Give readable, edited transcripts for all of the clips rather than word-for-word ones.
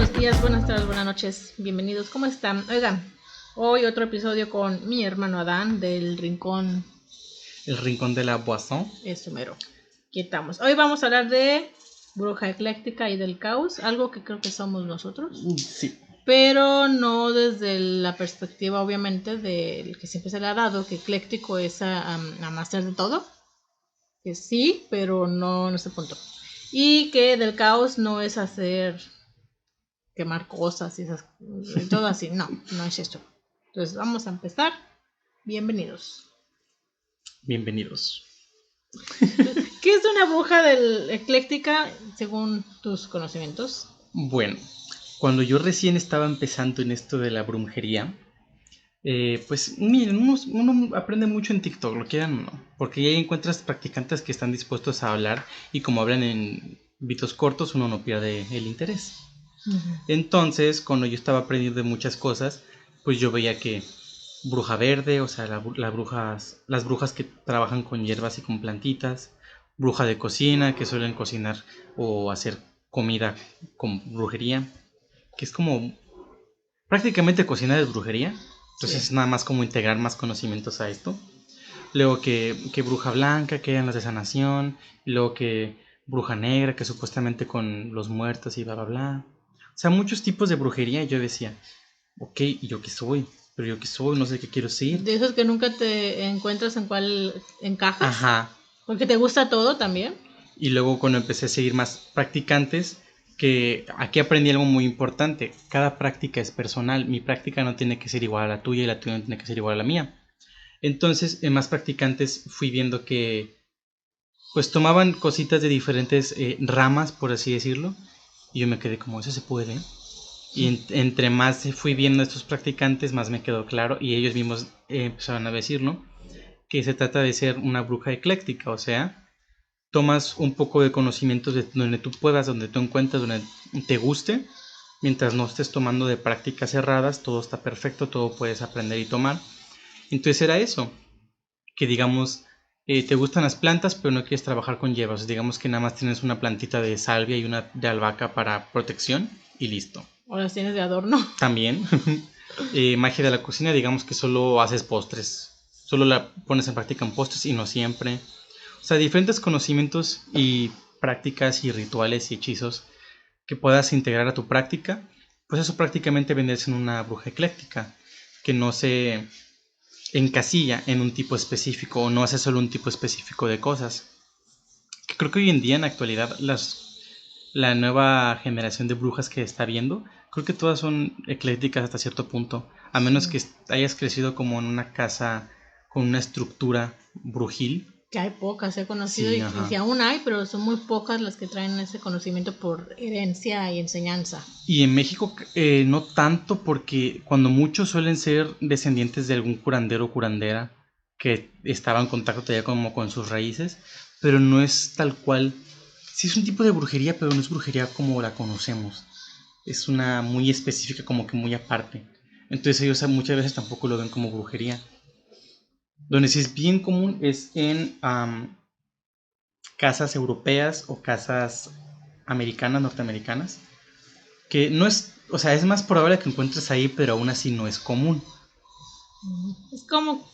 buenos días, buenas tardes, buenas noches, bienvenidos, ¿cómo están? Oigan, hoy otro episodio con mi hermano Adán del Rincón. El Rincón de la Boisson. Eso mero. Aquí estamos. Hoy vamos a hablar de bruja ecléctica y del caos, algo que creo que somos nosotros. Sí. Pero no desde la perspectiva, obviamente, del que siempre se le ha dado, que ecléctico es a hacer de todo. Que sí, pero no en ese punto. Y que del caos no es hacer quemar cosas y todo así. No es esto. Entonces vamos a empezar. Bienvenidos. Bienvenidos. ¿Qué es una bruja ecléctica según tus conocimientos? Bueno, cuando yo recién estaba empezando en esto de la brujería, pues miren, uno aprende mucho en TikTok, lo quieran o no, porque ahí encuentras practicantes que están dispuestos a hablar y como hablan en videos cortos uno no pierde el interés. Entonces, cuando yo estaba aprendiendo de muchas cosas, pues yo veía que bruja verde, o sea, las brujas que trabajan con hierbas y con plantitas, bruja de cocina, que suelen cocinar o hacer comida con brujería, que es como prácticamente cocinar es brujería, entonces es nada más como integrar más conocimientos a esto. Luego que bruja blanca, que eran las de sanación, y luego que bruja negra, que supuestamente con los muertos y bla bla bla. O sea, muchos tipos de brujería. Y yo decía, ok, ¿y yo qué soy? Pero yo qué soy, no sé qué quiero ser. De esos que nunca te encuentras en cuál encajas. Ajá. Porque te gusta todo también. Y luego cuando empecé a seguir más practicantes, que aquí aprendí algo muy importante. Cada práctica es personal. Mi práctica no tiene que ser igual a la tuya y la tuya no tiene que ser igual a la mía. Entonces, en más practicantes fui viendo que pues tomaban cositas de diferentes ramas, por así decirlo. Y yo me quedé como, ¿eso se puede? Y entre más fui viendo a estos practicantes, más me quedó claro. Y ellos mismos empezaron a decir, ¿no? Que se trata de ser una bruja ecléctica. O sea, tomas un poco de conocimientos de donde tú puedas, donde tú encuentres, donde te guste. Mientras no estés tomando de prácticas cerradas, todo está perfecto, todo puedes aprender y tomar. Entonces era eso, que digamos, te gustan las plantas, pero no quieres trabajar con hierbas. Digamos que nada más tienes una plantita de salvia y una de albahaca para protección y listo. O las tienes de adorno. También. Magia de la cocina, digamos que solo haces postres. Solo la pones en práctica en postres y no siempre. O sea, diferentes conocimientos y prácticas y rituales y hechizos que puedas integrar a tu práctica. Pues eso prácticamente vendría en una bruja ecléctica. Que no se encasilla en un tipo específico o no hace solo un tipo específico de cosas. Que creo que hoy en día en la actualidad la nueva generación de brujas que está viendo, creo que todas son eclécticas hasta cierto punto, a menos que hayas crecido como en una casa con una estructura brujil. Que hay pocas, he conocido, Sí, y si aún hay, pero son muy pocas las que traen ese conocimiento por herencia y enseñanza. Y en México no tanto, porque cuando muchos suelen ser descendientes de algún curandero o curandera que estaba en contacto todavía como con sus raíces, pero no es tal cual. Sí es un tipo de brujería, pero no es brujería como la conocemos. Es una muy específica, como que muy aparte. Entonces ellos muchas veces tampoco lo ven como brujería. Donde sí es bien común es en casas europeas o casas americanas, norteamericanas, que no es, o sea, es más probable que encuentres ahí, pero aún así no es común. Es como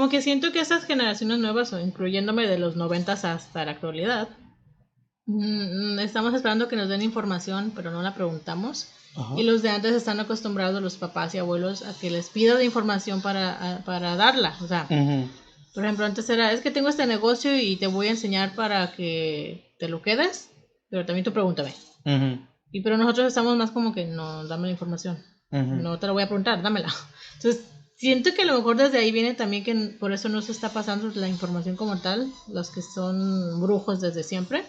que siento que esas generaciones nuevas, o incluyéndome de los 90s hasta la actualidad, estamos esperando que nos den información, pero no la preguntamos. Ajá. Y los de antes están acostumbrados, los papás y abuelos, a que les pida de información para darla. O sea, por ejemplo, antes era, es que tengo este negocio y te voy a enseñar para que te lo quedes, pero también tú pregúntame. Y pero nosotros estamos más como que, no, dame la información. No te lo voy a preguntar, dámela. Entonces, siento que a lo mejor desde ahí viene también que por eso no se está pasando la información como tal, los que son brujos desde siempre.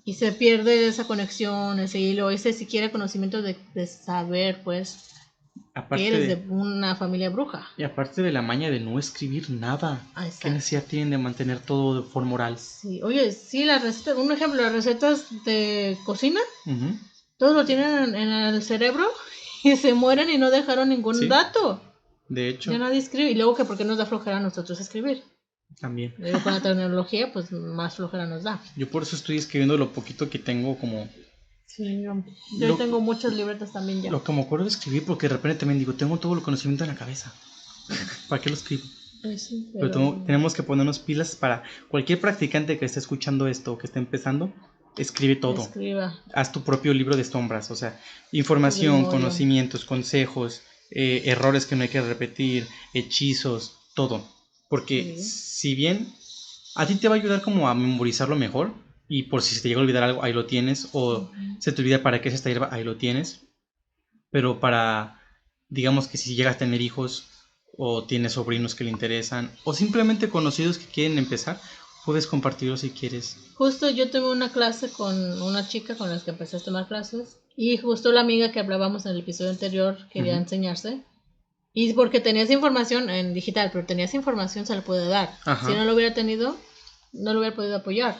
Y se pierde esa conexión, ese hilo, ese siquiera conocimiento de saber, pues, aparte que eres de una familia bruja. Y aparte de la maña de no escribir nada. ¿Qué necesidad tienen de mantener todo de forma oral? Sí, oye, sí, las recetas, un ejemplo, las recetas de cocina, todos lo tienen en el cerebro y se mueren y no dejaron ningún dato. De hecho. Ya nadie escribe. Y luego que por qué nos da flojera a nosotros escribir. También. Luego con la tecnología, pues más flojera nos da. Yo por eso estoy escribiendo lo poquito que tengo como Sí, yo tengo muchas libretas también ya. Lo que me acuerdo de escribir, porque de repente también digo, tengo todo el conocimiento en la cabeza. ¿Para qué lo escribo? Pues sí, Pero tenemos que ponernos pilas para cualquier practicante que esté escuchando esto o que esté empezando, escribe todo. Escriba. Haz tu propio libro de sombras, o sea, información, conocimientos, consejos, errores que no hay que repetir, hechizos, todo. Porque si bien a ti te va a ayudar como a memorizarlo mejor, y por si se te llega a olvidar algo, ahí lo tienes, o se te olvida para qué es esta hierba, ahí lo tienes. Pero para, digamos que si llegas a tener hijos o tienes sobrinos que le interesan o simplemente conocidos que quieren empezar, puedes compartirlo si quieres. Justo yo tuve una clase con una chica con la que empecé a tomar clases y justo la amiga que hablábamos en el episodio anterior quería enseñarse y porque tenías información en digital, pero tenías información se la puede dar. Si no lo hubiera tenido, no lo hubiera podido apoyar.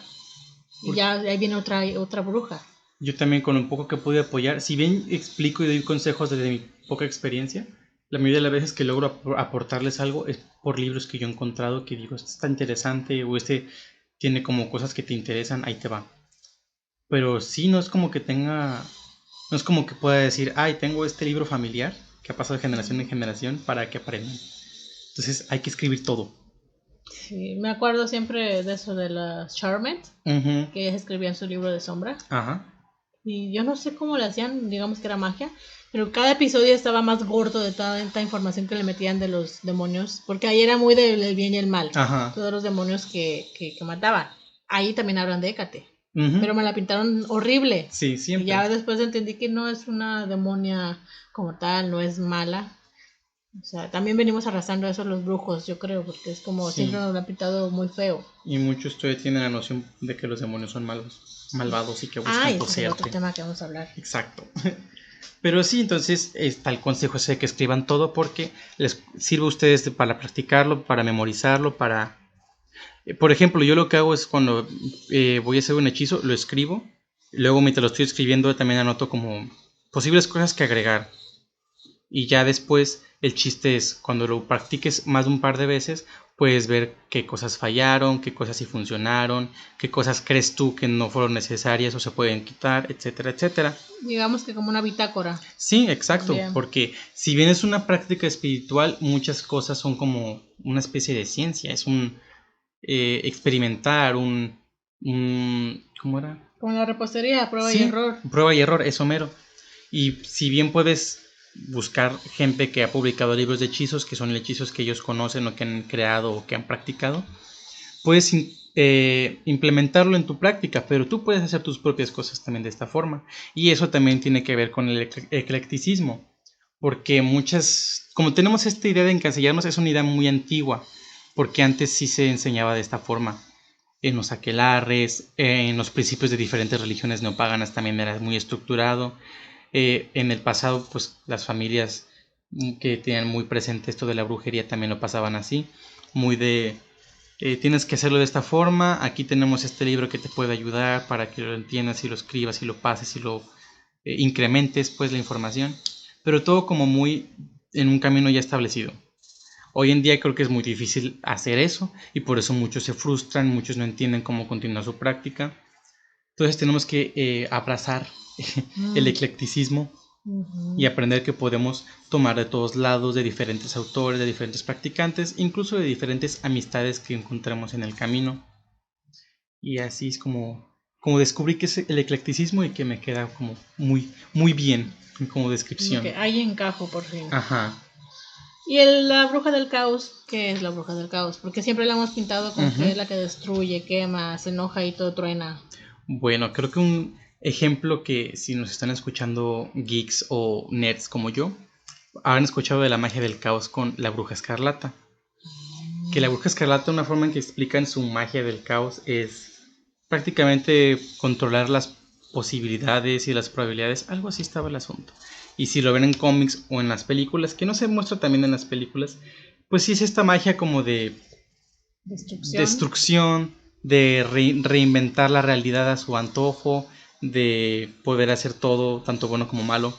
Y ya ahí viene otra bruja. Yo también con un poco que pude apoyar, si bien explico y doy consejos desde mi poca experiencia, la mayoría de las veces que logro aportarles algo es por libros que yo he encontrado que digo, este está interesante o este tiene como cosas que te interesan, ahí te va. Pero sí, no es como que no es como que pueda decir, ay, tengo este libro familiar que ha pasado de generación en generación para que aprendan. Entonces hay que escribir todo. Sí, me acuerdo siempre de eso de las Charmed, que ellas escribían su libro de sombra. Ajá. Y yo no sé cómo le hacían, digamos que era magia, pero cada episodio estaba más gordo de toda esta información que le metían de los demonios, porque ahí era muy del bien y el mal, todos los demonios que mataban. Ahí también hablan de Hécate, pero me la pintaron horrible. Sí, siempre. Y ya después entendí que no es una demonia como tal, no es mala. O sea, también venimos arrastrando eso los brujos, yo creo, porque es como siempre nos lo han pintado muy feo. Y muchos todavía tienen la noción de que los demonios son malvados y que buscan poseerte. Es otro tema que vamos a hablar. Exacto. Pero sí, entonces está el consejo ese de que escriban todo porque les sirve a ustedes para practicarlo, para memorizarlo, para... Por ejemplo, yo lo que hago es cuando voy a hacer un hechizo, lo escribo. Luego mientras lo estoy escribiendo también anoto como posibles cosas que agregar. Y ya después el chiste es cuando lo practiques más de un par de veces, puedes ver qué cosas fallaron, qué cosas sí funcionaron, qué cosas crees tú que no fueron necesarias o se pueden quitar, etcétera, etcétera. Digamos que como una bitácora. Sí, exacto, Bien. porque si bien es una práctica espiritual, muchas cosas son como una especie de ciencia, es un experimentar, ¿cómo era? Como la repostería, prueba y error. Prueba y error, eso mero. Y si bien puedes buscar gente que ha publicado libros de hechizos, que son hechizos que ellos conocen o que han creado o que han practicado, puedes implementarlo en tu práctica, pero tú puedes hacer tus propias cosas también de esta forma. Y eso también tiene que ver con el eclecticismo, porque como tenemos esta idea de encasillarnos, es una idea muy antigua, porque antes sí se enseñaba de esta forma. En los aquelarres, en los principios de diferentes religiones neopaganas también era muy estructurado. En el pasado, pues las familias que tenían muy presente esto de la brujería también lo pasaban así, muy de tienes que hacerlo de esta forma, aquí tenemos este libro que te puede ayudar para que lo entiendas y lo escribas y lo pases y lo incrementes pues la información, pero todo como muy en un camino ya establecido. Hoy en día creo que es muy difícil hacer eso y por eso muchos se frustran, muchos no entienden cómo continuar su práctica. Entonces tenemos que abrazar el eclecticismo y aprender que podemos tomar de todos lados, de diferentes autores, de diferentes practicantes, incluso de diferentes amistades que encontramos en el camino. Y así es como descubrí que es el eclecticismo y que me queda como muy, muy bien como descripción. Que ahí encajo por fin. Ajá. Y la bruja del caos, ¿qué es la bruja del caos? Porque siempre la hemos pintado como que es la que destruye, quema, se enoja y todo truena. Bueno, creo que un ejemplo que si nos están escuchando geeks o nerds como yo, habrán escuchado de la magia del caos con la bruja escarlata. Que la bruja escarlata, una forma en que explican su magia del caos es prácticamente controlar las posibilidades y las probabilidades, algo así estaba el asunto. Y si lo ven en cómics o en las películas, que no se muestra también en las películas, pues sí es esta magia como de destrucción, de reinventar la realidad a su antojo, de poder hacer todo, tanto bueno como malo,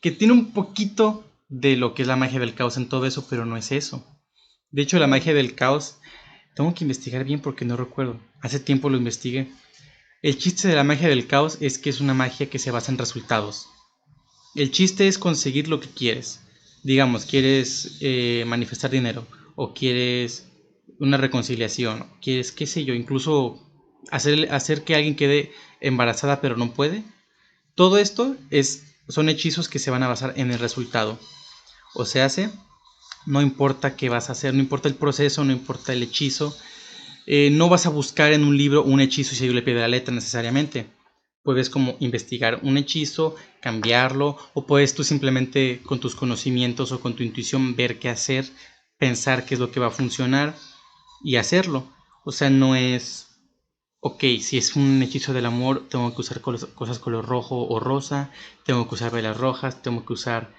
que tiene un poquito de lo que es la magia del caos en todo eso, pero no es eso. De hecho, la magia del caos, tengo que investigar bien porque no recuerdo, hace tiempo lo investigué, El chiste de la magia del caos es que es una magia que se basa en resultados. El chiste es conseguir lo que quieres. Digamos, quieres manifestar dinero, o quieres una reconciliación, o quieres, qué sé yo, incluso hacer que alguien quede embarazada pero no puede. Todo esto son hechizos que se van a basar en el resultado. O sea, no importa qué vas a hacer, no importa el proceso, no importa el hechizo. No vas a buscar en un libro un hechizo y seguirle pie de la letra necesariamente. Puedes como investigar un hechizo, cambiarlo, o puedes tú simplemente con tus conocimientos o con tu intuición ver qué hacer, pensar qué es lo que va a funcionar y hacerlo. O sea, no es, ok, si es un hechizo del amor, tengo que usar cosas color rojo o rosa, tengo que usar velas rojas, tengo que usar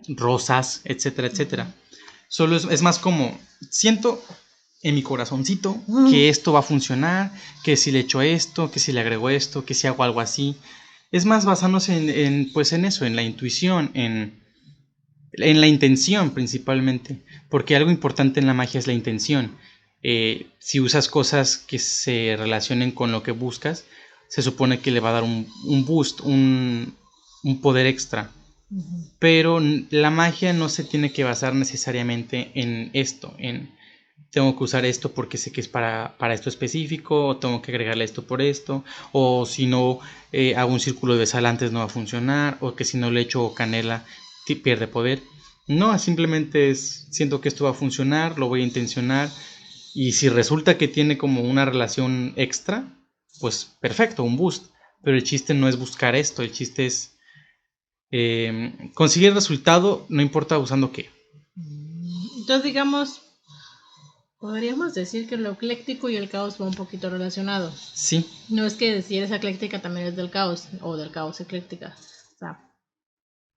rosas, etcétera, etcétera. Solo es más como, siento en mi corazoncito que esto va a funcionar, que si le echo esto, que si le agrego esto, que si hago algo así. Es más basándose pues en eso, en la intuición, en la intención principalmente, porque algo importante en la magia es la intención. Si usas cosas que se relacionen con lo que buscas, se supone que le va a dar un boost, un poder extra. Pero la magia no se tiene que basar necesariamente en esto, en tengo que usar esto porque sé que es para esto específico, o tengo que agregarle esto por esto, o si no hago un círculo de sal antes no va a funcionar, o que si no le echo canela pierde poder. No, simplemente siento que esto va a funcionar, lo voy a intencionar, y si resulta que tiene como una relación extra, pues perfecto, un boost. Pero el chiste no es buscar esto, el chiste es conseguir el resultado, no importa usando qué. Entonces, digamos, podríamos decir que lo ecléctico y el caos va un poquito relacionado. Sí. No es que si eres ecléctica también es del caos, o del caos ecléctica. O sea,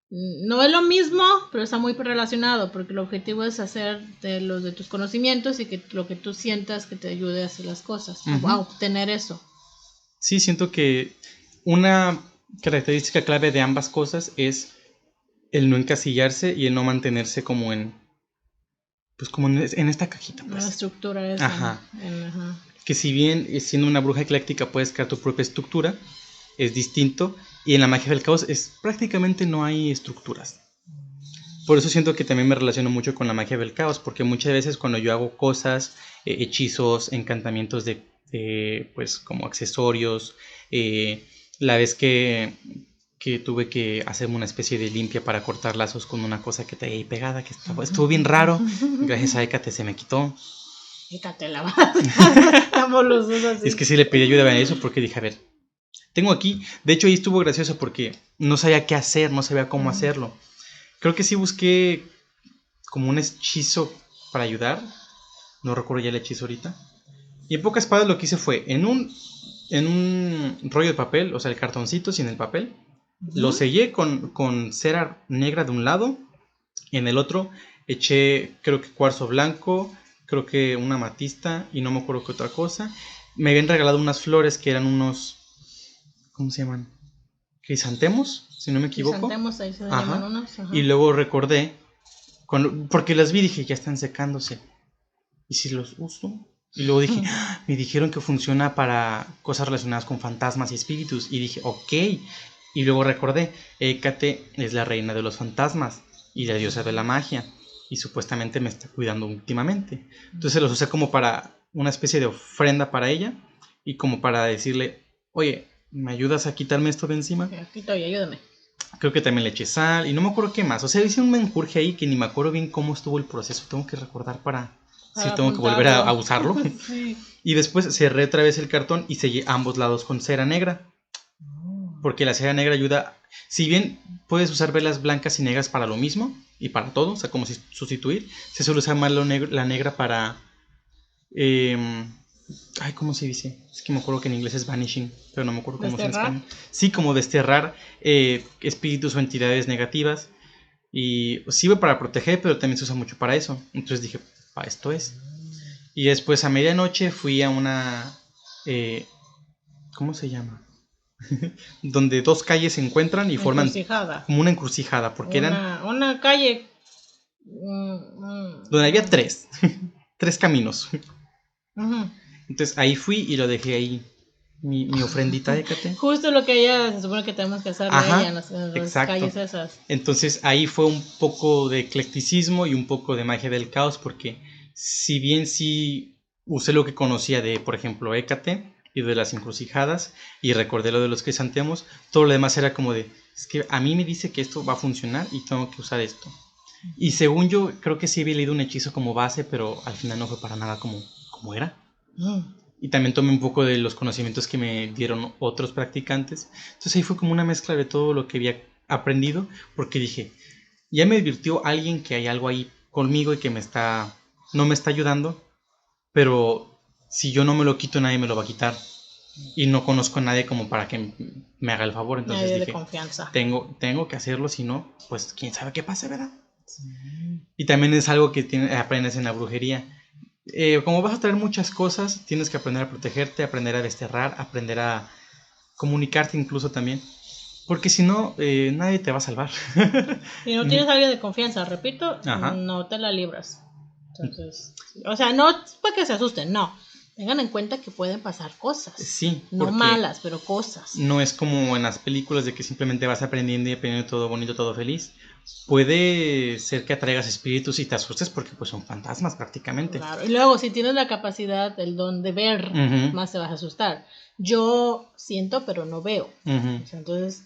no es lo mismo, pero está muy relacionado, porque el objetivo es hacer de los de tus conocimientos y que lo que tú sientas que te ayude a hacer las cosas, a obtener eso. Sí, siento que una característica clave de ambas cosas es el no encasillarse y el no mantenerse como pues como en esta cajita, pues. La estructura esa. Ajá. Que si bien siendo una bruja ecléctica puedes crear tu propia estructura, es distinto, y en la magia del caos prácticamente no hay estructuras. Por eso siento que también me relaciono mucho con la magia del caos, porque muchas veces cuando yo hago cosas, hechizos, encantamientos de pues como accesorios, la vez que tuve que hacerme una especie de limpia para cortar lazos con una cosa que traía ahí pegada, que estuvo bien raro, gracias a Hécate se me quitó. Hécate la estamos los dos así. Es que sí le pedí ayuda en eso porque dije, a ver, tengo aquí, de hecho ahí estuvo gracioso porque no sabía qué hacer, no sabía cómo hacerlo. Creo que sí busqué como un hechizo para ayudar. No recuerdo ya el hechizo ahorita. Y en pocas palabras lo que hice fue en un rollo de papel, o sea, el cartoncito sin el papel, lo sellé con cera negra de un lado. En el otro eché, creo que cuarzo blanco, creo que una amatista y no me acuerdo qué otra cosa. Me habían regalado unas flores que eran unos, ¿cómo se llaman? Crisantemos, si no me equivoco. Crisantemos, ahí se llaman unos. Y luego recordé, porque las vi y dije, ya están secándose. ¿Y si los uso? Y luego dije, me dijeron que funciona para cosas relacionadas con fantasmas y espíritus. Y dije, ok. Y luego recordé, Hécate es la reina de los fantasmas y la diosa de la magia. Y supuestamente me está cuidando últimamente. Entonces los usé como para una especie de ofrenda para ella. Y como para decirle, oye, ¿me ayudas a quitarme esto de encima? Aquí estoy, ayúdame. Creo que también le eché sal y no me acuerdo qué más. O sea, hice un menjurje ahí que ni me acuerdo bien cómo estuvo el proceso. Tengo que recordar para si tengo que volver a usarlo. Sí. Y después cerré otra vez el cartón y sellé ambos lados con cera negra. Porque la cera negra ayuda. Si bien puedes usar velas blancas y negras para lo mismo y para todo, o sea, como si sustituir, se suele usar más la negra para. Ay, ¿cómo se dice? Es que me acuerdo que en inglés es vanishing, pero no me acuerdo cómo se dice en español. Sí, como desterrar espíritus o entidades negativas. Y sirve para proteger, pero también se usa mucho para eso. Entonces dije, esto es. Y después a medianoche fui a una. ¿Cómo se llama? Donde dos calles se encuentran y forman como una encrucijada. Porque eran. Una calle. Donde había tres caminos. Entonces ahí fui y lo dejé ahí. mi ofrendita de Hécate. Justo lo que ella se supone que tenemos que hacer de ella en las calles esas. Entonces ahí fue un poco de eclecticismo y un poco de magia del caos, porque si bien sí usé lo que conocía de, por ejemplo, Hécate y de las encrucijadas, y recordé lo de los crisantemos, todo lo demás era como de, es que a mí me dice que esto va a funcionar y tengo que usar esto. Y según yo, creo que sí había leído un hechizo como base, pero al final no fue para nada como era. Y también tomé un poco de los conocimientos que me dieron otros practicantes. Entonces ahí fue como una mezcla de todo lo que había aprendido, porque dije, ya me advirtió alguien que hay algo ahí conmigo y que no me está ayudando, pero si yo no me lo quito, nadie me lo va a quitar. Y no conozco a nadie como para que me haga el favor. Entonces nadie dije, de confianza. Tengo que hacerlo, si no, pues quién sabe qué pase, ¿verdad? Sí. Y también es algo que aprendes en la brujería. Como vas a traer muchas cosas, tienes que aprender a protegerte, aprender a desterrar, aprender a comunicarte incluso también. Porque si no, nadie te va a salvar. Si no tienes a alguien de confianza, repito, no te la libras. Entonces, o sea, no es para que se asusten, no. Tengan en cuenta que pueden pasar cosas. Sí. No malas, pero cosas. No es como en las películas de que simplemente vas aprendiendo y aprendiendo todo bonito, todo feliz. Puede ser que atraigas espíritus y te asustes porque pues son fantasmas prácticamente. Claro. Y luego si tienes la capacidad, el don de ver, más te vas a asustar. Yo siento pero no veo. O sea, entonces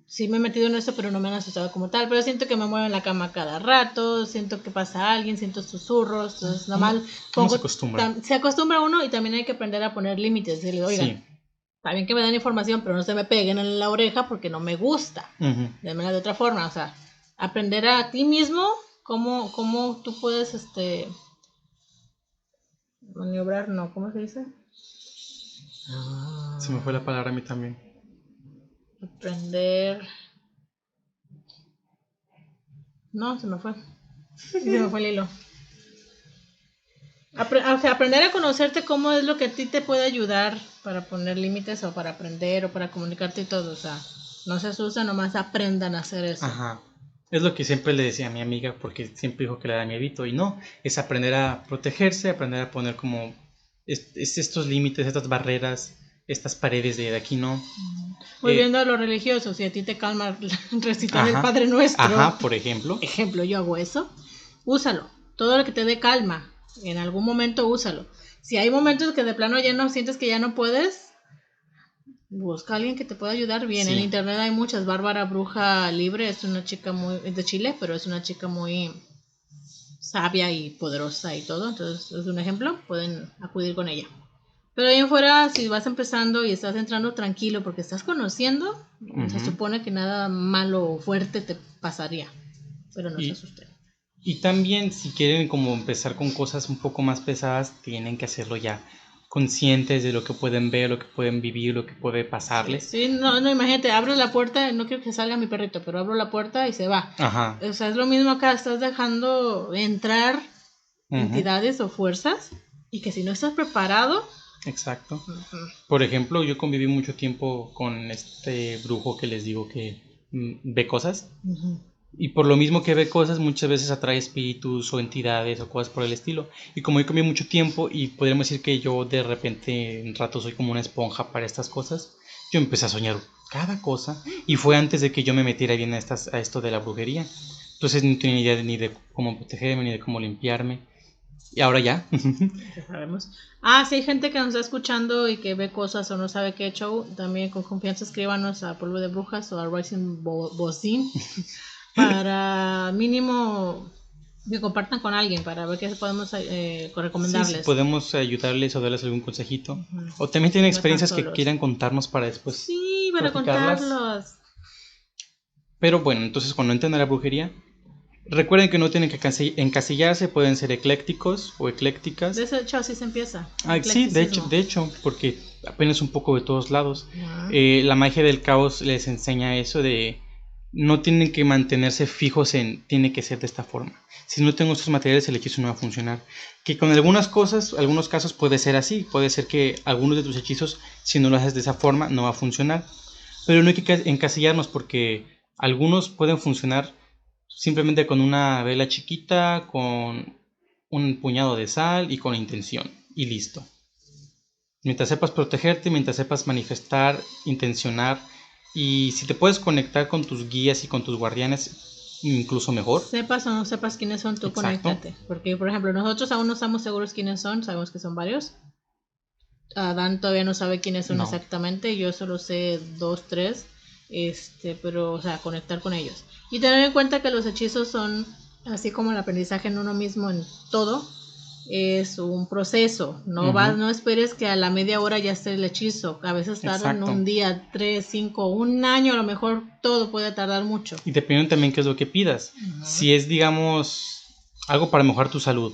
sí me he metido en esto pero no me han asustado como tal. Pero siento que me muevo en la cama cada rato, siento que pasa alguien, siento susurros. Entonces normal. Se acostumbra. Se acostumbra uno y también hay que aprender a poner límites. Decirle, oigan, sí, está bien que me dan información pero no se me peguen en la oreja porque no me gusta. Démela de otra forma, o sea, aprender a ti mismo cómo tú puedes maniobrar, no, ¿cómo se dice? Se me fue la palabra a mí también. Aprender. No, se me fue. Se me fue el hilo. O sea, aprender a conocerte, cómo es lo que a ti te puede ayudar para poner límites o para aprender o para comunicarte y todo. O sea, no se asusten, nomás aprendan a hacer eso. Ajá. Es lo que siempre le decía a mi amiga, porque siempre dijo que le da miedito. Y no, es aprender a protegerse, aprender a poner como estos límites, estas barreras, estas paredes de aquí no. Volviendo a lo religioso, si a ti te calma recitar el Padre Nuestro. Por ejemplo. Yo hago eso. Úsalo. Todo lo que te dé calma. En algún momento úsalo. Si hay momentos que de plano ya no sientes que ya no puedes, busca a alguien que te pueda ayudar bien. Sí. En internet hay muchas. Bárbara Bruja Libre es una chica es de Chile, pero es una chica muy sabia y poderosa y todo. Entonces es un ejemplo. Pueden acudir con ella. Pero ahí en fuera, si vas empezando y estás entrando tranquilo porque estás conociendo, se supone que nada malo o fuerte te pasaría. Pero no se asusten. Y también si quieren como empezar con cosas un poco más pesadas, tienen que hacerlo ya conscientes de lo que pueden ver, lo que pueden vivir, lo que puede pasarles. Sí, no, imagínate, abro la puerta, no quiero que salga mi perrito, pero abro la puerta y se va. O sea, es lo mismo acá, estás dejando entrar entidades o fuerzas y que si no estás preparado... Exacto. Por ejemplo, yo conviví mucho tiempo con este brujo que les digo que ve cosas. Y por lo mismo que ve cosas, muchas veces atrae espíritus o entidades o cosas por el estilo. Y como yo conviví mucho tiempo y podríamos decir que yo de repente en rato soy como una esponja para estas cosas, yo empecé a soñar cada cosa. Y fue antes de que yo me metiera bien a esto de la brujería. Entonces no tenía idea ni de cómo protegerme ni de cómo limpiarme. Y ahora ya. Ya sabemos. Si hay gente que nos está escuchando y que ve cosas o no sabe qué show, también con confianza escríbanos a Polvo de Brujas o a Rising Bozin para mínimo que compartan con alguien para ver qué podemos recomendarles. Sí, podemos ayudarles o darles algún consejito. O también tienen experiencias que quieran contarnos para después. Sí, para contarlos. Pero bueno, entonces cuando entren a la brujería, recuerden que no tienen que encasillarse, pueden ser eclécticos o eclécticas. De hecho, así se empieza. Sí, de hecho, porque apenas un poco de todos lados. La magia del caos les enseña eso de no tienen que mantenerse fijos en tiene que ser de esta forma. Si no tengo estos materiales, el hechizo no va a funcionar. Que con algunos casos puede ser así. Puede ser que algunos de tus hechizos, si no lo haces de esa forma, no va a funcionar. Pero no hay que encasillarnos porque algunos pueden funcionar simplemente con una vela chiquita, con un puñado de sal y con intención. Y listo. Mientras sepas protegerte, mientras sepas manifestar, intencionar, y si te puedes conectar con tus guías y con tus guardianes, incluso mejor. Sepas o no sepas quiénes son, tú conéctate. Porque, por ejemplo, nosotros aún no estamos seguros quiénes son, sabemos que son varios. Adán todavía no sabe quiénes son exactamente, yo solo sé 2, 3, pero, o sea, conectar con ellos. Y tener en cuenta que los hechizos son, así como el aprendizaje en uno mismo en todo, es un proceso. No esperes que a la media hora ya esté el hechizo. A veces tardan un día, 3, 5, un año, a lo mejor todo puede tardar mucho. Y dependiendo también qué es lo que pidas. Si es, digamos, algo para mejorar tu salud,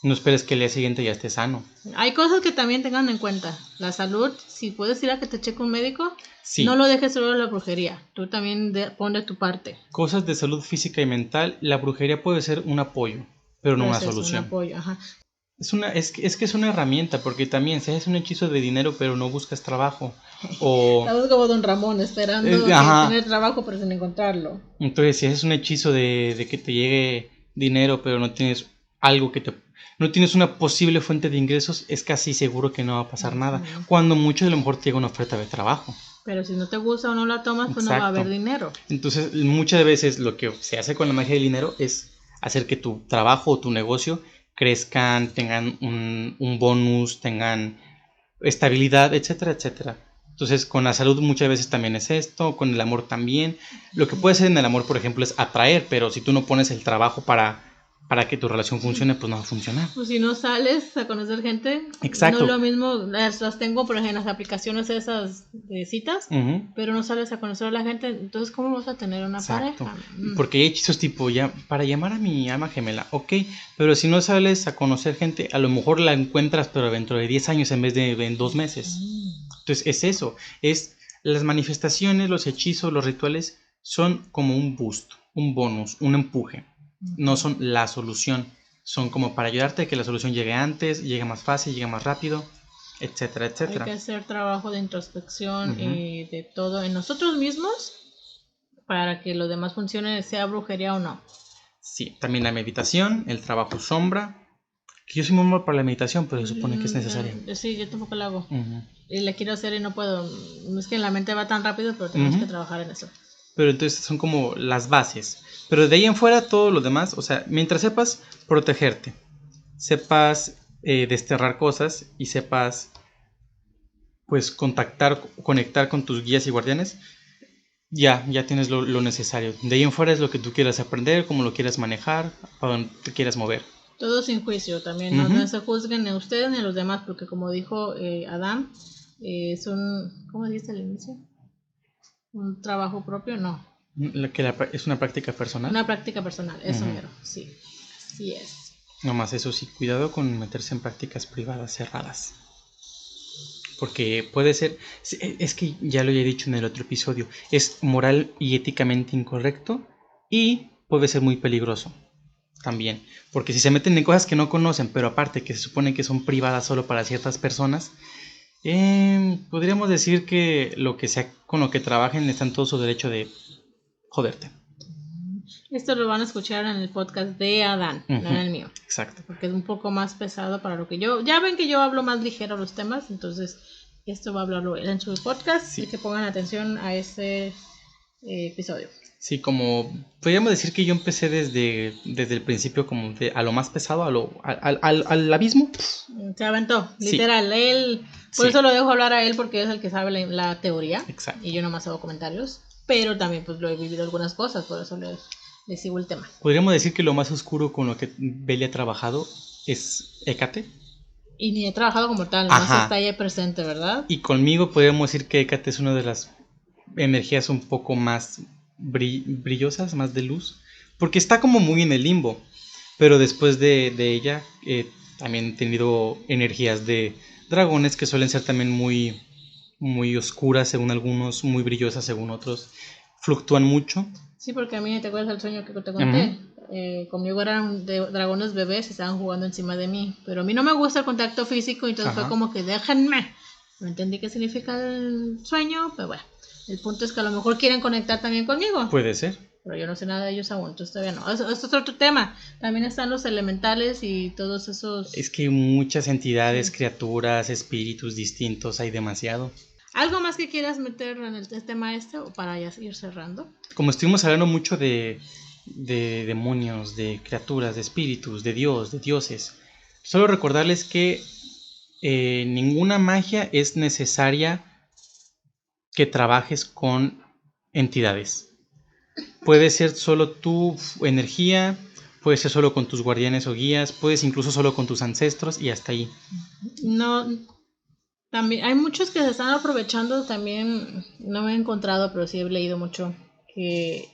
no esperes que el día siguiente ya esté sano. Hay cosas que también tengan en cuenta. La salud, si puedes ir a que te cheque un médico, no lo dejes solo en la brujería. Tú también pon de tu parte. Cosas de salud física y mental, la brujería puede ser un apoyo, pero no una solución. Un apoyo, ajá. Es que es una herramienta, porque también si haces un hechizo de dinero pero no buscas trabajo, o... Estamos como Don Ramón, esperando tener trabajo pero sin encontrarlo. Entonces si haces un hechizo de que te llegue dinero pero no tienes algo no tienes una posible fuente de ingresos, es casi seguro que no va a pasar nada, cuando mucho a lo mejor te llega una oferta de trabajo. Pero si no te gusta o no la tomas, pues no va a haber dinero. Entonces muchas veces lo que se hace con la magia del dinero es hacer que tu trabajo o tu negocio crezcan, tengan un bonus, tengan estabilidad, etcétera, etcétera. Entonces con la salud muchas veces también es esto, con el amor también. Lo que puede ser en el amor, por ejemplo, es atraer, pero si tú no pones el trabajo para que tu relación funcione, pues no va a funcionar. Pues si no sales a conocer gente, exacto. No es lo mismo, las tengo por ejemplo en las aplicaciones esas de citas, pero no sales a conocer a la gente, entonces ¿cómo vas a tener una pareja? Porque hay hechizos tipo, ya para llamar a mi alma gemela, ok, pero si no sales a conocer gente, a lo mejor la encuentras, pero dentro de 10 años en vez de en 2 meses. Entonces es eso, es las manifestaciones, los hechizos, los rituales son como un boost, un bonus, un empuje. No son la solución, son como para ayudarte a que la solución llegue antes, llegue más fácil, llegue más rápido, etcétera, etcétera. Hay que hacer trabajo de introspección y de todo en nosotros mismos para que lo demás funcione, sea brujería o no. Sí, también la meditación, el trabajo sombra, que yo soy muy malo para la meditación, pero se supone que es necesaria. Sí, yo tampoco la hago. Y la quiero hacer y no puedo, no es que la mente va tan rápido, pero tenemos que trabajar en eso. Pero entonces son como las bases. Pero de ahí en fuera todo lo demás, o sea, mientras sepas protegerte, sepas desterrar cosas y sepas pues conectar con tus guías y guardianes, ya tienes lo necesario. De ahí en fuera es lo que tú quieras aprender, cómo lo quieras manejar, para donde te quieras mover. Todo sin juicio también, no se juzguen ni a ustedes ni a los demás, porque como dijo Adán, es un, ¿cómo dijiste al inicio? ¿Un trabajo propio? No. ¿Es una práctica personal? Una práctica personal, eso mero, sí. Sí es. Nomás eso sí, cuidado con meterse en prácticas privadas cerradas. Porque puede ser, es que ya lo he dicho en el otro episodio, es moral y éticamente incorrecto y puede ser muy peligroso también. Porque si se meten en cosas que no conocen, pero aparte que se supone que son privadas solo para ciertas personas, podríamos decir que lo que sea con lo que trabajen está en todo su derecho de joderte. Esto lo van a escuchar en el podcast de Adán, no en el mío. Exacto. Porque es un poco más pesado para lo que yo... Ya ven que yo hablo más ligero los temas, entonces esto va a hablarlo él en su podcast y que pongan atención a este episodio. Sí, como podríamos decir que yo empecé desde el principio como a lo más pesado, al abismo. Se aventó, literal. Sí. Él, por eso lo dejo hablar a él porque es el que sabe la teoría. Exacto. Y yo nomás hago comentarios. Pero también pues lo he vivido algunas cosas, por eso le sigo el tema. Podríamos decir que lo más oscuro con lo que Beli ha trabajado es Hécate. Y ni he trabajado como tal, nomás está ahí presente, ¿verdad? Y conmigo podríamos decir que Hécate es una de las energías un poco más brillosas, más de luz, porque está como muy en el limbo, pero después de ella también he tenido energías de dragones que suelen ser también muy, muy oscuras según algunos, muy brillosas según otros, fluctúan mucho. Sí, porque a mí te acuerdas el sueño que te conté. Conmigo eran dragones bebés y estaban jugando encima de mí, pero a mí no me gusta el contacto físico, entonces fue como que déjenme. No entendí qué significa el sueño, pero bueno. El punto es que a lo mejor quieren conectar también conmigo. Puede ser. pero yo no sé nada de ellos aún, entonces todavía no. Eso es otro tema. También están los elementales y todos esos... Es que hay muchas entidades, criaturas, espíritus distintos, hay demasiado. ¿Algo más que quieras meter en el tema o para ya ir cerrando? Como estuvimos hablando mucho de demonios, de criaturas, de espíritus, de Dios, de dioses, solo recordarles que ninguna magia es necesaria que trabajes con entidades. Puede ser solo tu energía, puede ser solo con tus guardianes o guías, puedes incluso solo con tus ancestros y hasta ahí. No, también hay muchos que se están aprovechando también, no me he encontrado, pero sí he leído mucho, que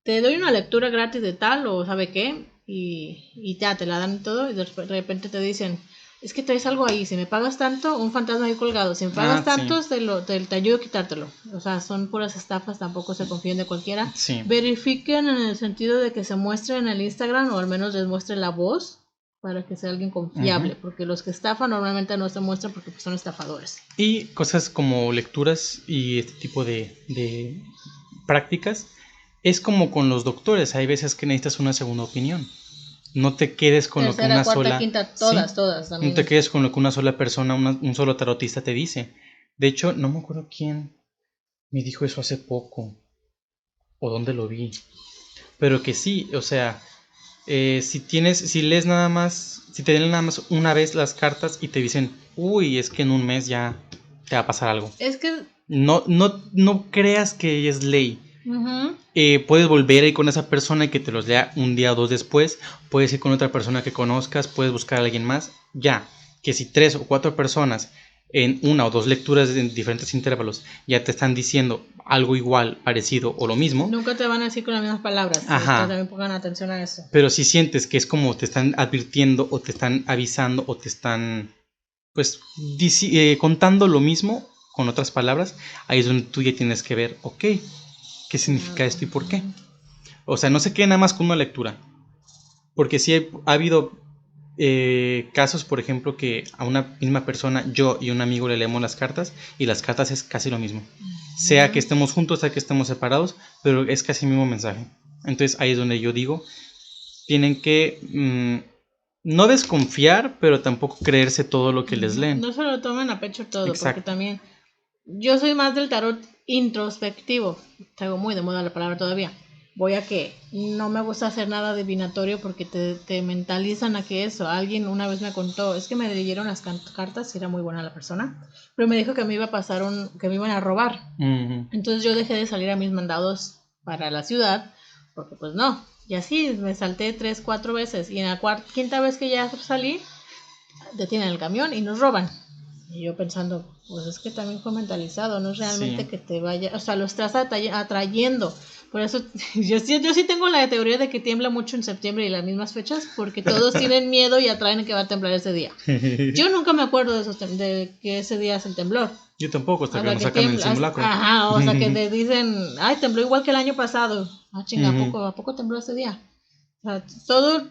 te doy una lectura gratis de tal o sabe qué, y ya te la dan todo y de repente te dicen, es que traes algo ahí, si me pagas tanto, un fantasma ahí colgado, si me pagas tanto, sí. te ayudo a quitártelo. O sea, son puras estafas, tampoco se confíen de cualquiera. Sí. Verifiquen en el sentido de que se muestre en el Instagram o al menos les muestre la voz para que sea alguien confiable, porque los que estafan normalmente no se muestran porque pues, son estafadores. Y cosas como lecturas y este tipo de prácticas, es como con los doctores, hay veces que necesitas una segunda opinión. No te quedes con Tercera, lo que una cuarta, sola... quinta, todas también. No te quedes con lo que una sola persona, un solo tarotista te dice. De hecho, no me acuerdo quién me dijo eso hace poco, o dónde lo vi. Pero que sí, o sea, si lees nada más, si te leen nada más una vez las cartas y te dicen, uy, es que en un mes ya te va a pasar algo. Es que... No creas que es ley. Puedes volver a ir con esa persona y que te los lea un día o dos después. Puedes ir con otra persona que conozcas, puedes buscar a alguien más. Ya, que si 3 o 4 personas en una o dos lecturas en diferentes intervalos ya te están diciendo algo igual, parecido o lo mismo, nunca te van a decir con las mismas palabras. Ajá. También pongan atención a eso. Pero si sientes que es como te están advirtiendo o te están avisando o te están pues contando lo mismo con otras palabras, ahí es donde tú ya tienes que ver, ok, ¿qué significa esto y por qué? O sea, no se quede nada más con una lectura. Porque sí ha habido casos, por ejemplo, que a una misma persona, yo y un amigo le leemos las cartas y las cartas es casi lo mismo. Sea que estemos juntos, sea que estemos separados, pero es casi el mismo mensaje. Entonces ahí es donde yo digo, tienen que no desconfiar, pero tampoco creerse todo lo que les leen. No se lo tomen a pecho todo. Exacto. Porque también yo soy más del tarot introspectivo. Traigo muy de moda la palabra todavía. Voy a que no me gusta hacer nada divinatorio porque te mentalizan a que eso. Alguien una vez me contó, es que me leyeron las cartas, era muy buena la persona, pero me dijo que me iba a pasar que me iban a robar. Entonces yo dejé de salir a mis mandados para la ciudad, porque pues no. Y así me salté 3, 4 veces. Y en la quinta vez que ya salí, detienen el camión y nos roban. Y yo pensando, pues es que también fue mentalizado, no es realmente que te vaya, o sea, lo estás atrayendo. Por eso yo sí tengo la teoría de que tiembla mucho en septiembre y las mismas fechas, porque todos tienen miedo y atraen que va a temblar ese día. Yo nunca me acuerdo de que ese día es el temblor. Yo tampoco, hasta que nos sacan el simulacro. Ajá, o sea que te dicen, ay, tembló igual que el año pasado. Ah, chinga, ¿a poco tembló ese día? O sea,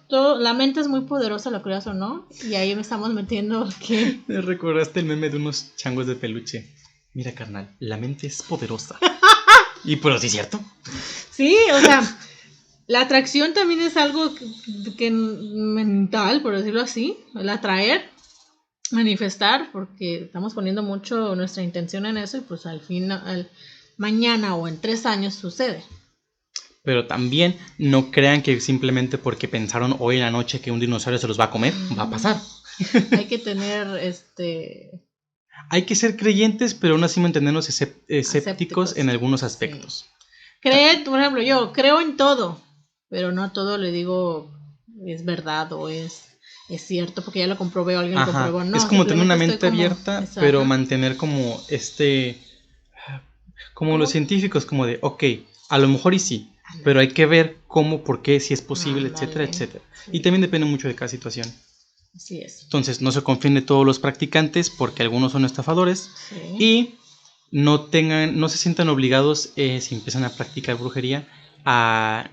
todo, la mente es muy poderosa, lo creas o no, y ahí me estamos metiendo que... Me recordaste el meme de unos changos de peluche. Mira, carnal, la mente es poderosa. Y pero sí es cierto. Sí, o sea, la atracción también es algo que mental, por decirlo así, el atraer, manifestar, porque estamos poniendo mucho nuestra intención en eso y pues al mañana o en 3 años sucede. Pero también no crean que simplemente porque pensaron hoy en la noche que un dinosaurio se los va a comer, va a pasar. Hay que tener Hay que ser creyentes, pero aún así mantenernos escépticos en algunos aspectos. Sí. Por ejemplo, yo creo en todo, pero no todo le digo es verdad o es cierto, porque ya lo comprobé o alguien lo comprobó. No, es como tener una mente abierta, pero mantener como como los científicos, como de, ok, a lo mejor y sí, pero hay que ver cómo, por qué, si es posible, etcétera, etcétera. Sí. Y también depende mucho de cada situación. Así es. Entonces, no se confíen de todos los practicantes porque algunos son estafadores. Sí. Y no se sientan obligados si empiezan a practicar brujería a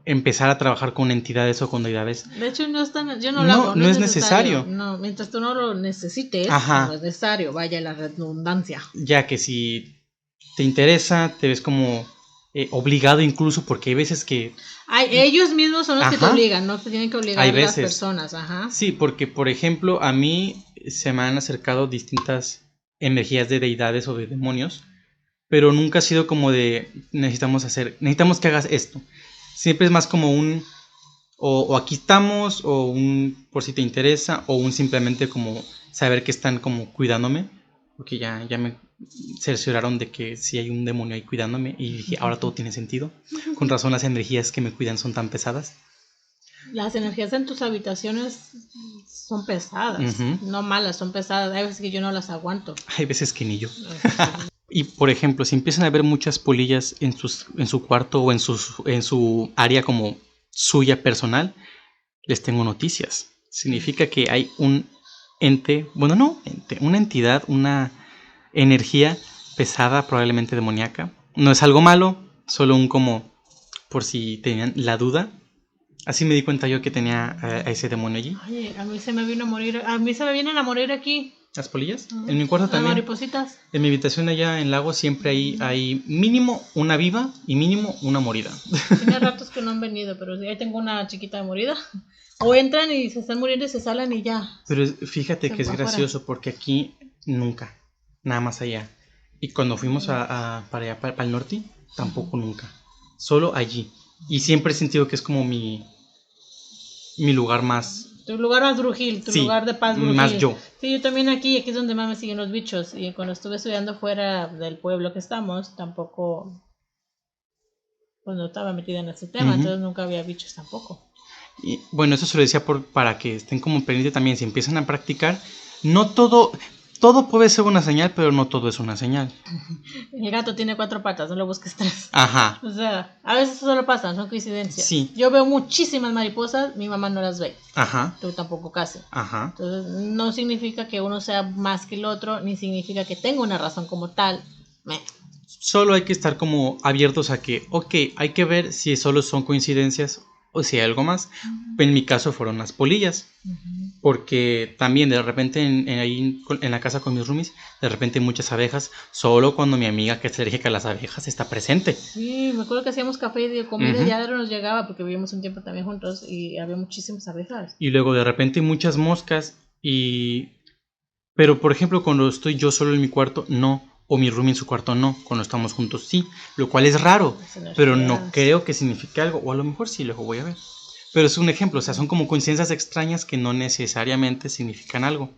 empezar a trabajar con entidades o con deidades. De hecho, yo no lo hago. No es necesario. No, mientras tú no lo necesites, no es necesario. Vaya la redundancia. Ya que si te interesa, te ves como obligado incluso, porque hay veces que... ellos mismos son los Ajá, que te obligan, no te tienen que obligar hay las veces. personas. Ajá. Sí, porque por ejemplo a mí se me han acercado distintas energías de deidades o de demonios, pero nunca ha sido como de necesitamos que hagas esto. Siempre es más como un o aquí estamos, o un por si te interesa, o un simplemente como saber que están como cuidándome, porque ya me cercioraron de que sí hay un demonio ahí cuidándome y dije, ahora todo tiene sentido. Con razón las energías que me cuidan son tan pesadas. Las energías en tus habitaciones son pesadas, no malas, son pesadas. Hay veces que yo no las aguanto. Hay veces que ni yo. Y por ejemplo, si empiezan a haber muchas polillas en su cuarto o en su área como suya personal, les tengo noticias. Significa que hay un ente, bueno, no ente, una entidad, una energía pesada, probablemente demoníaca. No es algo malo, solo un como por si tenían la duda. Así me di cuenta yo que tenía a ese demonio allí. Oye, a mí se me vienen a morir aquí. ¿Las polillas? En mi cuarto también. Las maripositas. En mi habitación allá en Lago siempre hay mínimo una viva y mínimo una morida. Tiene ratos que no han venido, pero ahí tengo una chiquita morida. O entran y se están muriendo y se salen y ya. Pero fíjate que es gracioso porque aquí nunca, nada más allá. Y cuando fuimos para allá, para el norte, tampoco nunca. Solo allí. Y siempre he sentido que es como mi lugar más... Tu lugar más brujil, tu lugar de paz brujil. Más yo. Sí, yo también aquí es donde más me siguen los bichos. Y cuando estuve estudiando fuera del pueblo que estamos, tampoco, pues no estaba metida en ese tema, entonces nunca había bichos tampoco. Y bueno, eso se lo decía para que estén como pendientes también, si empiezan a practicar, no todo puede ser una señal, pero no todo es una señal. El gato tiene 4 patas, no lo busques 3. Ajá. O sea, a veces solo pasan, son coincidencias. Sí. Yo veo muchísimas mariposas, mi mamá no las ve. Ajá. Tú tampoco casi. Ajá. Entonces, no significa que uno sea más que el otro, ni significa que tenga una razón como tal. Solo hay que estar como abiertos a que, ok, hay que ver si solo son coincidencias o si hay algo más. En mi caso fueron las polillas. Porque también de repente ahí en la casa con mis roomies, de repente hay muchas abejas, solo cuando mi amiga que es alérgica a las abejas está presente. Sí, me acuerdo que hacíamos café y de comida ya no nos llegaba porque vivimos un tiempo también juntos y había muchísimas abejas. Y luego de repente hay muchas moscas pero por ejemplo cuando estoy yo solo en mi cuarto, no. O mi roomie en su cuarto, no. Cuando estamos juntos, sí. Lo cual es raro, pero no creo que signifique algo. O a lo mejor sí, luego voy a ver. Pero es un ejemplo, o sea, son como coincidencias extrañas que no necesariamente significan algo.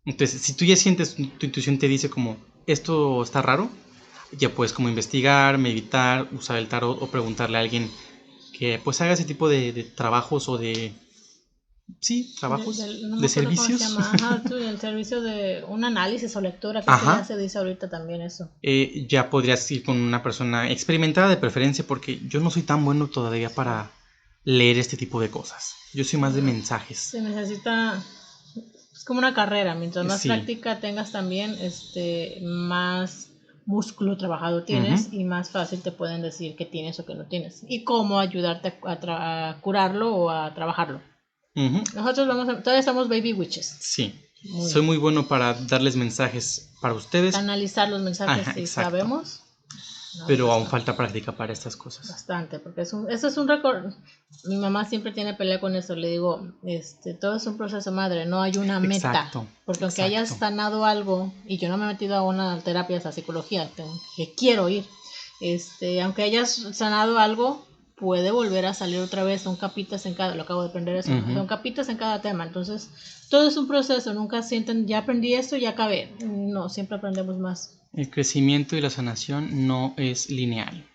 Entonces, si tú ya sientes, tu intuición te dice como, esto está raro, ya puedes como investigar, meditar, usar el tarot o preguntarle a alguien que pues haga ese tipo de trabajos o de... Sí, trabajos de servicios. ¿Cómo se llama? Ajá, el servicio de un análisis o lectura, que ya se dice ahorita también eso. Ya podrías ir con una persona experimentada de preferencia porque yo no soy tan bueno todavía para leer este tipo de cosas. Yo soy más de mensajes. Se necesita, es como una carrera, mientras más práctica tengas también, más músculo trabajado tienes y más fácil te pueden decir qué tienes o qué no tienes y cómo ayudarte a curarlo o a trabajarlo. Nosotros todavía somos baby witches. Sí, soy muy bueno para darles mensajes para ustedes. Analizar los mensajes si sabemos. No, pero aún falta práctica para estas cosas. Bastante, porque eso es un récord. Mi mamá siempre tiene pelea con eso. Le digo, todo es un proceso, madre, no hay una meta. Porque aunque hayas sanado algo, y yo no me he metido a una terapia de psicología, que quiero ir, aunque hayas sanado algo, puede volver a salir otra vez. Son capitas en cada, lo acabo de aprender eso, son capitas en cada tema. Entonces, todo es un proceso. Nunca sienten, ya aprendí esto, ya acabé. No, siempre aprendemos más. El crecimiento y la sanación no es lineal.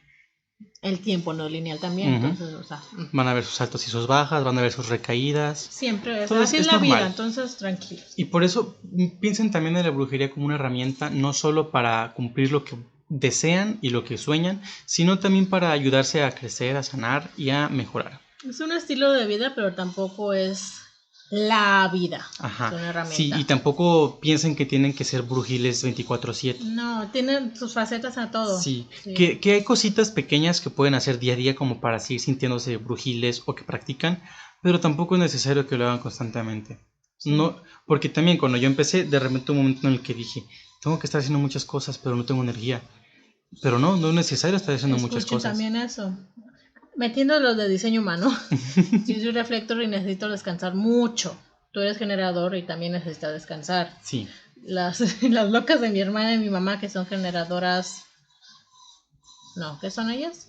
El tiempo no es lineal también, entonces, o sea, van a haber sus altos y sus bajas, van a haber sus recaídas. Siempre es así, es la vida, entonces tranquilos. Y por eso piensen también en la brujería como una herramienta, no solo para cumplir lo que desean y lo que sueñan, sino también para ayudarse a crecer, a sanar y a mejorar. Es un estilo de vida, pero tampoco es la vida. Ajá. Es una herramienta. Sí, y tampoco piensen que tienen que ser brujiles 24/7. No, tienen sus facetas a todo. Sí. Que hay cositas pequeñas que pueden hacer día a día como para seguir sintiéndose brujiles o que practican, pero tampoco es necesario que lo hagan constantemente. Sí. No, porque también cuando yo empecé, de repente un momento en el que dije, tengo que estar haciendo muchas cosas, pero no tengo energía. Pero no es necesario estar haciendo Escuchen muchas cosas. También eso. Metiendo los de diseño humano. Yo soy reflector y necesito descansar mucho. Tú eres generador y también necesitas descansar. Sí. Las locas de mi hermana y mi mamá, que son generadoras. No, ¿qué son ellas?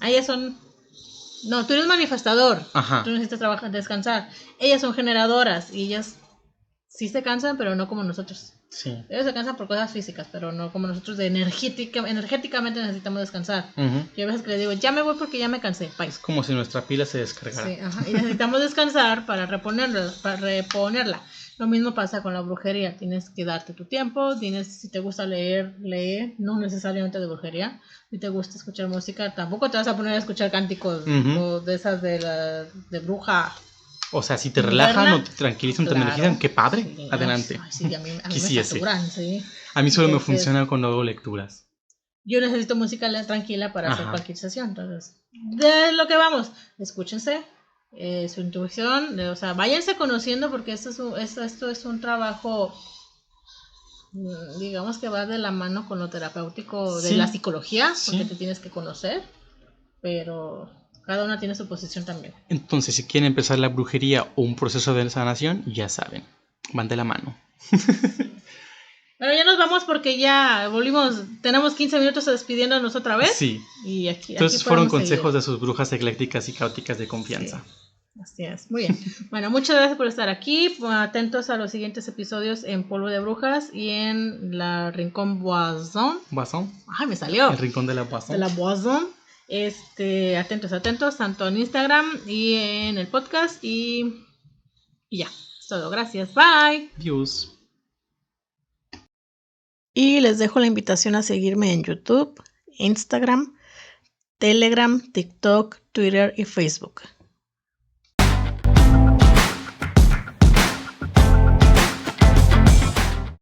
Ellas son. No, tú eres manifestador. Ajá. Tú necesitas descansar. Ellas son generadoras y ellas sí se cansan, pero no como nosotros. Sí. Ellos se cansan por cosas físicas, pero no como nosotros energéticamente necesitamos descansar. Yo a veces que les digo, ya me voy porque ya me cansé. Bye. Es como si nuestra pila se descargara. Sí, ajá. Y necesitamos descansar para reponerla. Lo mismo pasa con la brujería. Tienes que darte tu tiempo. Si te gusta leer, lee. No necesariamente de brujería. Si te gusta escuchar música, tampoco te vas a poner a escuchar cánticos o de esas de bruja. O sea, si te relajan o te tranquilizan, te energizan, qué padre. Sí, adelante. Ay, sí, a mí me saturan, sí. A mí solo me funciona cuando hago lecturas. Yo necesito música tranquila para hacer cualquier sesión. Entonces, de lo que vamos, escúchense su intuición, o sea, váyanse conociendo porque esto es un trabajo, digamos que va de la mano con lo terapéutico de la psicología, porque te tienes que conocer, pero cada una tiene su posición también. Entonces, si quieren empezar la brujería o un proceso de sanación, ya saben, van de la mano. Bueno, ya nos vamos porque ya volvimos, tenemos 15 minutos despidiéndonos otra vez. Sí. Y aquí fueron consejos de sus brujas eclécticas y caóticas de confianza. Sí. Así es, muy bien. Bueno, muchas gracias por estar aquí. Atentos a los siguientes episodios en Polvo de Brujas y en la Rincón Boisson. ¿Boisson? Ay, me salió. El Rincón de la Boisson. De la Boisson. Atentos, tanto en Instagram y en el podcast. Y ya, es todo. Gracias, bye. Adiós. Y les dejo la invitación a seguirme en YouTube, Instagram, Telegram, TikTok, Twitter y Facebook.